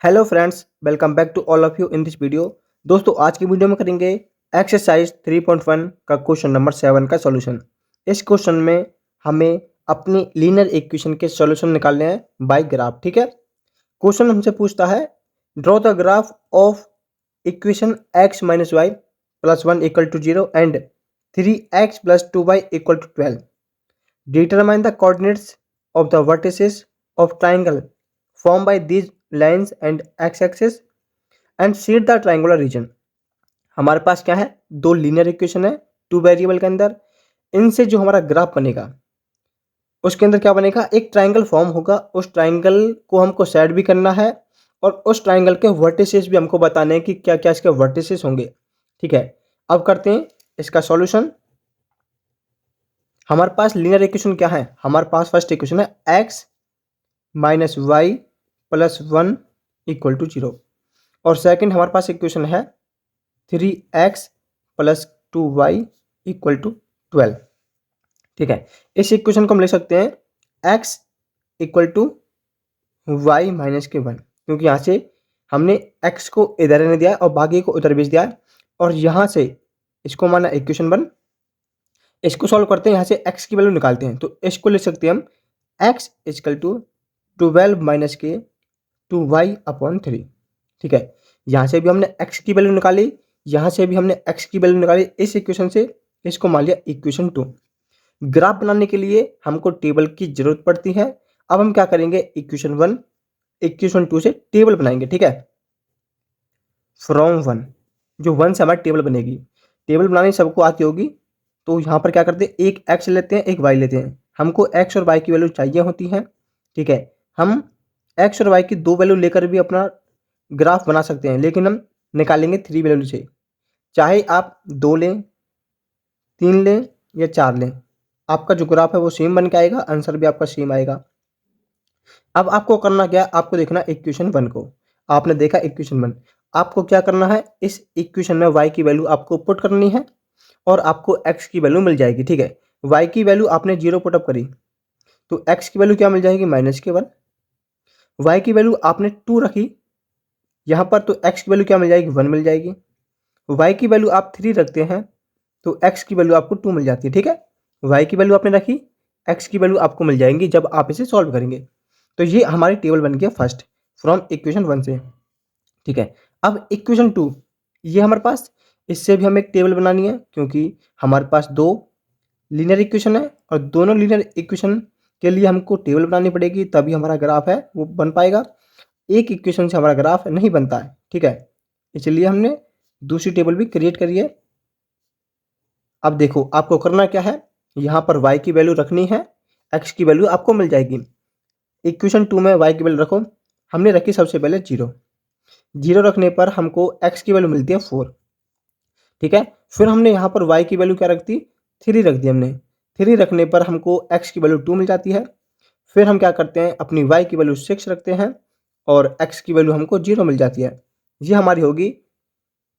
Hello friends, welcome back to all of you in this video. दोस्तों, आज की video में करेंगे एक्सरसाइज 3.1 का क्वेश्चन नंबर 7 का सॉल्यूशन। इस क्वेश्चन में हमें अपनी लीनियर इक्वेशन के सॉल्यूशन निकालने हैं बाय ग्राफ। ठीक है, क्वेश्चन हमसे पूछता है draw the graph of equation x minus y plus 1 equal to 0 and 3x plus 2y equal to 12। Determine the coordinates of the vertices of triangle formed by these lines and x-axis and seed the triangular region। हमारे पास क्या है, दो linear equation है two variable के अंदर। इनसे जो हमारा ग्राफ बनेगा उसके अंदर क्या बनेगा, एक ट्राइंगल फॉर्म होगा। उस ट्राइंगल को हमको सेट भी करना है और उस ट्राइंगल के वर्टिसेस भी हमको बताने हैं कि क्या क्या इसके वर्टिसेस होंगे। ठीक है, अब करते हैं इसका सॉल्यूशन। हमारे पास लीनियर इक्वेशन क्या है, हमारे पास फर्स्ट इक्वेशन है x minus y plus 1 equal to 0 और सेकंड हमारे पास इक्वेशन है 3x plus 2y equal to 12। ठीक है, इस इक्वेशन को हम लिख सकते हैं x equal to y minus के 1, क्योंकि यहाँ से हमने x को इधर रहने दिया है और बाकी को उधर भेज दिया है और यहाँ से इसको माना इक्वेशन 1। इसको सॉल्व करते हैं, यहाँ से x की वैल्यू निकालते हैं तो इसको लिख सकते हैं हम x इक्वल टू 12 माइनस के 2y अपॉन 3। ठीक है, यहाँ से भी हमने x की वैल्यू निकाली, यहाँ से भी हमने x की वैल्यू निकाली। इस इक्वेशन से इसको मान लिया इक्वेशन 2। ग्राफ बनाने के लिए हमको टेबल की जरूरत पड़ती है। अब हम क्या करेंगे, इक्वेशन 1 इक्वेशन 2 से टेबल बनाएंगे। ठीक है, फ्रॉम 1, जो 1 से हमारी टेबल बनेगी। टेबल बनानी सबको आती होगी, तो यहाँ पर क्या करते हैं, एक x लेते हैं एक y लेते हैं। हमको x और y की वैल्यू चाहिए होती है। ठीक है, हम x और y की दो वैल्यू लेकर भी अपना ग्राफ बना सकते हैं, लेकिन हम निकालेंगे 3 वैल्यू से। चाहे आप 2 लें, 3 लें या 4 लें, आपका जो ग्राफ है वो सेम बन के आएगा, आंसर भी आपका सेम आएगा। अब आपको करना क्या है, आपको देखना इक्वेशन 1 को। आपने देखा इक्वेशन 1, आपको क्या करना है, इस इक्वेशन में y की वैल्यू आपको पुट करनी है और आपको x की वैल्यू मिल जाएगी। ठीक है, y की वैल्यू आपने 0 पुटअप करी तो x की वैल्यू क्या मिल जाएगी, माइनस के 1। y की वैल्यू आपने 2 रखी यहाँ पर तो x की वैल्यू क्या मिल जाएगी, 1 मिल जाएगी। y की वैल्यू आप 3 रखते हैं तो x की वैल्यू आपको 2 मिल जाती है। ठीक है, y की वैल्यू आपने रखी, x की वैल्यू आपको मिल जाएंगी जब आप इसे सॉल्व करेंगे। तो ये हमारी टेबल बन गया फर्स्ट फ्रॉम इक्वेशन 1 से। ठीक है, अब इक्वेशन 2, ये हमारे पास, इससे भी हमें एक टेबल बनानी है क्योंकि हमारे पास दो लीनियर इक्वेशन है और दोनों लीनियर इक्वेशन के लिए हमको टेबल बनानी पड़ेगी, तभी हमारा ग्राफ है वो बन पाएगा। एक इक्वेशन से हमारा ग्राफ नहीं बनता है। ठीक है, इसलिए हमने दूसरी टेबल भी क्रिएट करी है। अब देखो आपको करना क्या है, यहाँ पर y की वैल्यू रखनी है, x की वैल्यू आपको मिल जाएगी। इक्वेशन 2 में y की वैल्यू रखो, हमने रखी सबसे पहले 0। 0 रखने पर हमको x की वैल्यू मिलती है 4। ठीक है, फिर हमने यहाँ पर y की वैल्यू क्या रख दी, 3 रख दी हमने। 3 रखने पर हमको x की वैल्यू 2 मिल जाती है। फिर हम क्या करते हैं, अपनी y की वैल्यू 6 रखते हैं और x की वैल्यू हमको 0 मिल जाती है। ये हमारी होगी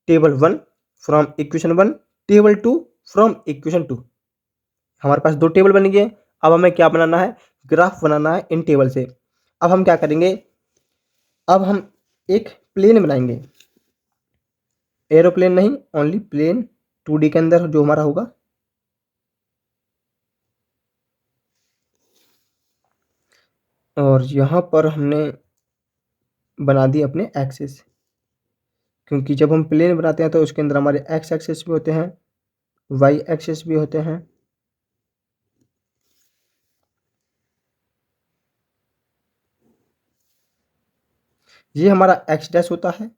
table 1 from equation 1, table 2 from equation 2। हमारे पास दो टेबल बन गए। अब हमें क्या बनाना है, ग्राफ बनाना है इन टेबल से। अब हम क्या करेंगे, अब हम एक प्लेन बनाएंगे, एरोप्लेन नहीं, ओनली प्लेन 2D के अंदर जो हमारा होगा। और यहाँ पर हमने बना दी अपने एक्सिस, क्योंकि जब हम प्लेन बनाते हैं तो उसके अंदर हमारे एक्स एक्सिस भी होते हैं, वाई एक्सिस भी होते हैं। ये हमारा एक्स डैश होता है,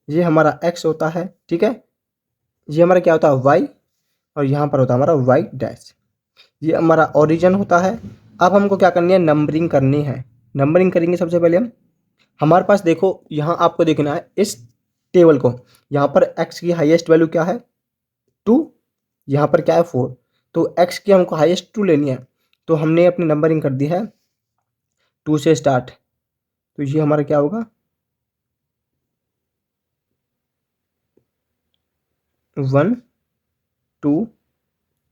ये हमारा एक्स होता है। ठीक है, ये हमारा क्या होता है, वाई, और यहाँ पर होता है हमारा वाई डैश। ये हमारा ओरिजिन होता है। अब हमको क्या करनी है, नंबरिंग करनी है। नंबरिंग करेंगे सबसे पहले हम, हमारे पास देखो यहाँ आपको देखना है इस टेबल को। यहाँ पर x की हाईएस्ट वैल्यू क्या है, 2, यहाँ पर क्या है 4, तो x की हमको हाईएस्ट 2 लेनी है। तो हमने अपनी नंबरिंग कर दी है 2 से स्टार्ट। तो ये हमारा क्या होगा, 1 2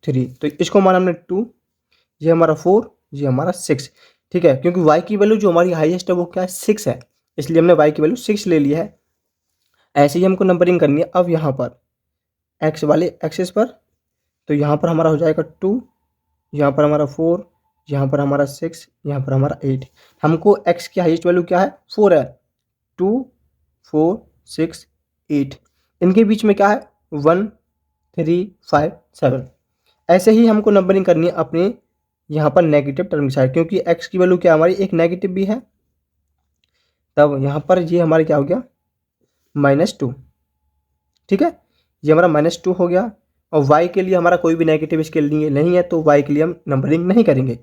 3, तो इसको माना हमने 2, ये हमारा 4, ये हमारा 6। ठीक है, क्योंकि y की वैल्यू जो हमारी हाईएस्ट है वो क्या है, 6 है। इसलिए हमने y की वैल्यू 6 ले ली है। ऐसे ही हमको नंबरिंग करनी है अब यहाँ पर x वाले एक्सिस पर। तो यहाँ पर हमारा हो जाएगा 2, यहाँ पर हमारा 4, यहाँ पर हमारा 6, यहाँ पर हमारा 8। हमको x की हाईएस्ट वैल्यू क्या है? 4 है। 2, 4, 6, 8। इनके बीच में क्या है? 1, 3, 5, 7। ऐसे ही हमको नंबरिंग करनी है अपने यहाँ पर नेगेटिव टर्म की साइड, क्योंकि x की वैल्यू क्या हमारी एक नेगेटिव भी है। तब यहाँ पर ये हमारे क्या हो गया? -2। ठीक है, ये हमारा -2 हो गया। और y के लिए हमारा कोई भी नेगेटिव इसके लिए नहीं है, तो y के लिए हम नंबरिंग नहीं करेंगे।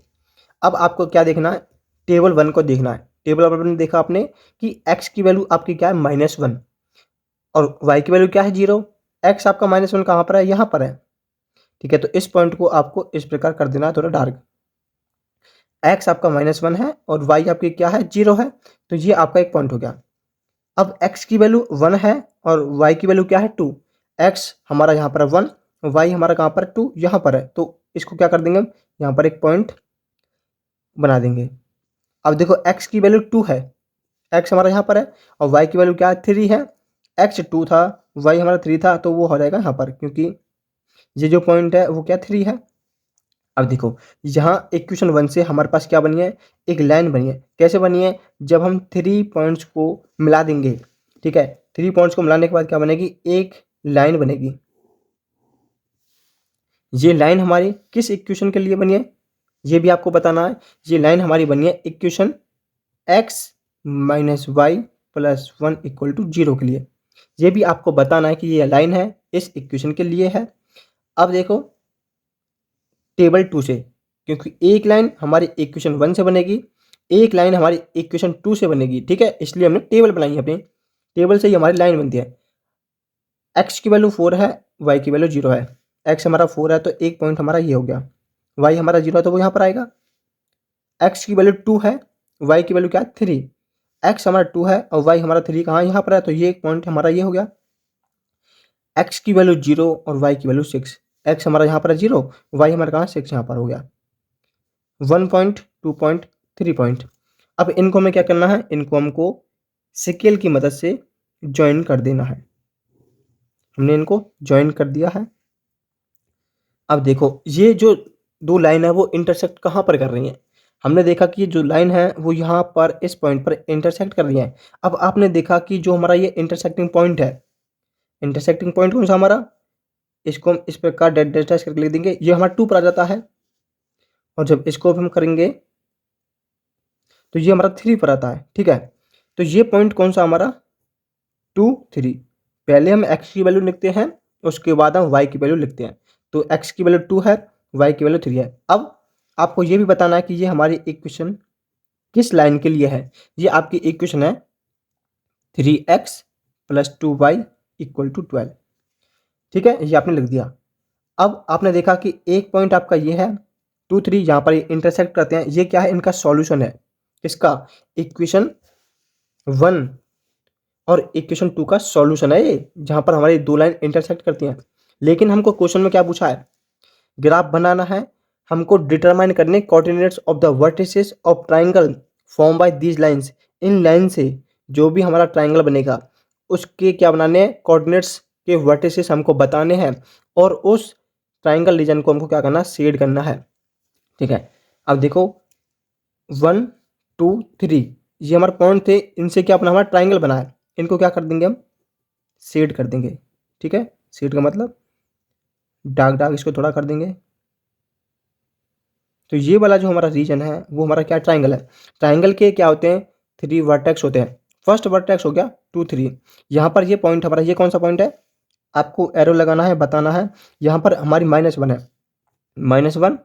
अब आपको क्या देखना है? टेबल 1 को देखना है। टेबल 1 में देखा आपने कि x की वैल्यू आपकी क्या है? -1 और y की वैल्यू क्या है? 0। x आपका -1 कहाँ पर है? यहाँ पर है। ठीक है, तो इस पॉइंट को आपको इस प्रकार कर देना है थोड़ा डार्क। x आपका -1 है और y आपकी क्या है? 0 है। तो ये आपका एक पॉइंट हो गया। अब x की वैल्यू 1 है और y की वैल्यू क्या है? 2। x हमारा यहाँ पर 1, y हमारा कहाँ पर? 2 यहाँ पर है। तो इसको क्या कर देंगे हम? यहाँ पर एक पॉइंट बना देंगे। अब देखो x की वैल्यू 2 है, x हमारा यहाँ पर है और y की वैल्यू क्या है? 3 है। x 2 था, y हमारा 3 था, तो वो हो जाएगा यहाँ पर, क्योंकि ये जो पॉइंट है वो क्या 3 है। अब देखो यहाँ इक्वेशन 1 से हमारे पास क्या बनी है? एक लाइन बनी है। कैसे बनी है? जब हम 3 पॉइंट्स को मिला देंगे। ठीक है, 3 पॉइंट्स को मिलाने के बाद क्या बनेगी? एक लाइन बनेगी। ये लाइन हमारी किस इक्वेशन के लिए बनी है ये भी आपको बताना है। ये लाइन हमारी बनी है इक्वेशन x - y + 1 = 0 के लिए। ये भी आपको बताना है कि ये लाइन है इस इक्वेशन के लिए है। अब देखो टेबल 2 से, क्योंकि एक लाइन हमारी इक्वेशन 1 से बनेगी, एक लाइन हमारी इक्वेशन 2 से बनेगी। ठीक है, इसलिए हमने टेबल बनाई है। अपनी टेबल से ही हमारी लाइन बनती है। x की वैल्यू 4 है, y की वैल्यू 0 है। x हमारा 4 है तो एक पॉइंट हमारा ये हो गया। y हमारा 0 है तो वो यहाँ पर आएगा। x की वैल्यू 2 है, y की वैल्यू क्या है? 3। x हमारा 2 है और y हमारा 3 कहाँ? यहाँ पर है, तो ये एक पॉइंट हमारा ये हो गया। x की वैल्यू 0 और y की वैल्यू 6। x हमारा यहाँ पर है 0, y हमारा कहाँ? 6 यहाँ पर हो गया। 1 पॉइंट, 2 पॉइंट, 3 पॉइंट। अब इनको हमें क्या करना है? इनको हमको स्केल की मदद से ज्वाइन कर देना है। हमने इनको ज्वाइन कर दिया है। अब देखो ये जो दो लाइन है वो इंटरसेक्ट कहाँ पर कर रही हैं? हमने देखा कि जो लाइन है वो यहाँ पर इस पॉइंट पर इंटरसेक्ट कर रही है। अब आपने देखा कि जो हमारा ये इंटरसेक्टिंग पॉइंट है, इंटरसेक्टिंग पॉइंट कौन सा हमारा? इसको हम इस प्रकार डैश डैश डैश करके लिख देंगे। ये हमारा 2 पर आ जाता है और जब इसको हम करेंगे तो ये हमारा 3 पर आता है। ठीक है, तो ये पॉइंट कौन सा हमारा? 2, 3। पहले हम x की वैल्यू लिखते हैं, उसके बाद हम y की वैल्यू लिखते हैं। तो x की वैल्यू 2 है, y की वैल्यू 3 है। अब आपको ये भी बताना है कि ये हमारी इक्वेशन किस लाइन के लिए है। ये आपकी इक्वेशन है 3x + 2y = 12। ठीक है, ये आपने लिख दिया। अब आपने देखा कि एक पॉइंट आपका ये है 2, 3, यहाँ पर इंटरसेक्ट करते हैं। ये क्या है? इनका सॉल्यूशन है। किसका? इक्वेशन 1 और इक्वेशन 2 का सॉल्यूशन है ये, जहाँ पर हमारी दो लाइन इंटरसेक्ट करती हैं। लेकिन हमको क्वेश्चन में क्या पूछा है? ग्राफ बनाना है। हमको डिटरमाइन करने coordinates of the vertices of triangle form by these lines. In line से जो भी हमारा ट्राइंगल बनेगा उसके क्या बनाने हैं? कोऑर्डिनेट्स के वर्टिसेस हमको बताने हैं और उस ट्राइंगल रीजन को हमको क्या करना है? शेड करना है। ठीक है, अब देखो 1, 2, 3 ये हमारे पॉइंट थे, इनसे क्या अपना हमारा ट्राइंगल बना है। इनको क्या कर देंगे हम? शेड कर देंगे। ठीक है, शेड का मतलब डार्क डार्क इसको थोड़ा कर देंगे। तो ये वाला जो हमारा रीजन है वो हमारा क्या? ट्राइंगल है। ट्राइंगल के क्या होते हैं? 3 वर्टेक्स होते हैं। फर्स्ट वर्टेक्स हो गया 2, 3। यहाँ पर ये पॉइंट हमारा ये कौन सा पॉइंट है? आपको एरो लगाना है, बताना है। यहाँ पर हमारी -1 है, -1,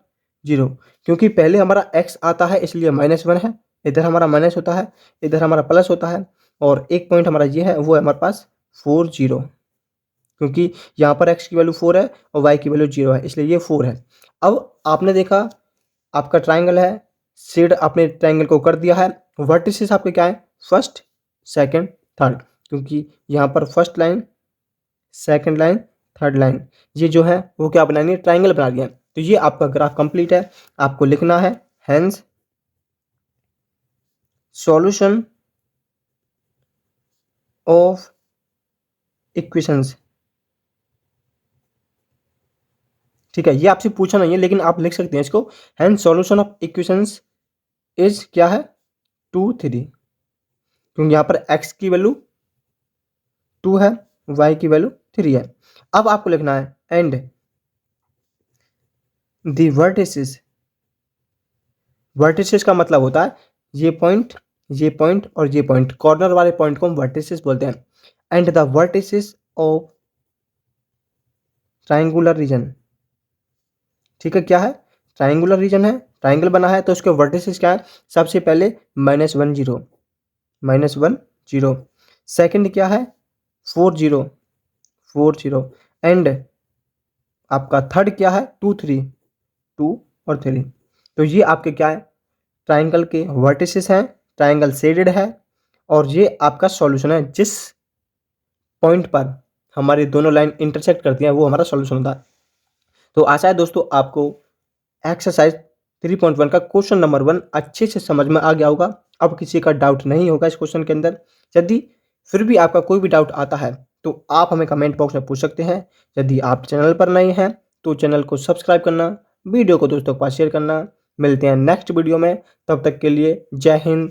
0, क्योंकि पहले हमारा x आता है इसलिए -1 है। इधर हमारा माइनस होता है, इधर हमारा प्लस होता है और एक पॉइंट हमारा ये है वो है हमारे पास 4, 0, क्योंकि यहाँ पर x की वैल्यू 4 है और y की वैल्यू 0 है, इसलिए ये 4 है। अब आपने देखा आपका ट्राइंगल है, शेड आपने ट्राइंगल को कर दिया है। वर्टिसेस आपके क्या है? फर्स्ट, सेकंड, थर्ड, क्योंकि यहाँ पर first line, second line, third line ये जो है वो क्या बनानी है? ट्राइंगल बना लिया। तो ये आपका ग्राफ कंप्लीट है। आपको लिखना है हेंस सॉल्यूशन ऑफ इक्वेशंस। ठीक है, ये आपसे पूछा नहीं है लेकिन आप लिख सकते हैं इसको। Hand solution of equations is क्या है, 2 3, क्योंकि यहाँ पर x की वैल्यू 2 है, y की वैल्यू 3 है। अब आपको लिखना है एंड दी वर्टिसेस। वर्टिसेस का मतलब होता है ये पॉइंट, ये पॉइंट और ये पॉइंट, कॉर्नर वाले पॉइंट को हम वर्टिसेस बोलते हैं। And the vertices of triangular region. ठीक है, क्या है, ट्राइंगुलर रीजन है, ट्राइंगल बना है तो उसके वर्टिसेस क्या है, सबसे पहले -1 0, -1 0। सेकंड क्या है, 4 0 4 0। एंड आपका थर्ड क्या है, 2 3 2 और 3। तो ये आपके क्या है, ट्राइंगल के वर्टिसेस हैं, ट्राइंगल शेडेड है और ये आपका सॉल्यूशन है। जिस पॉइंट पर हमारी दोनों लाइन इंटरसेक्ट करती हैं वो हमारा सॉल्यूशन होता है। तो आशा है दोस्तों आपको एक्सरसाइज 3.1 का क्वेश्चन नंबर 1 अच्छे से समझ में आ गया होगा। अब किसी का डाउट नहीं होगा इस क्वेश्चन के अंदर। यदि फिर भी आपका कोई भी डाउट आता है तो आप हमें कमेंट बॉक्स में पूछ सकते हैं। यदि आप चैनल पर नए हैं तो चैनल को सब्सक्राइब करना, वीडियो को दोस्तों के पास शेयर करना। मिलते हैं नेक्स्ट वीडियो में, तब तक के लिए जय हिंद,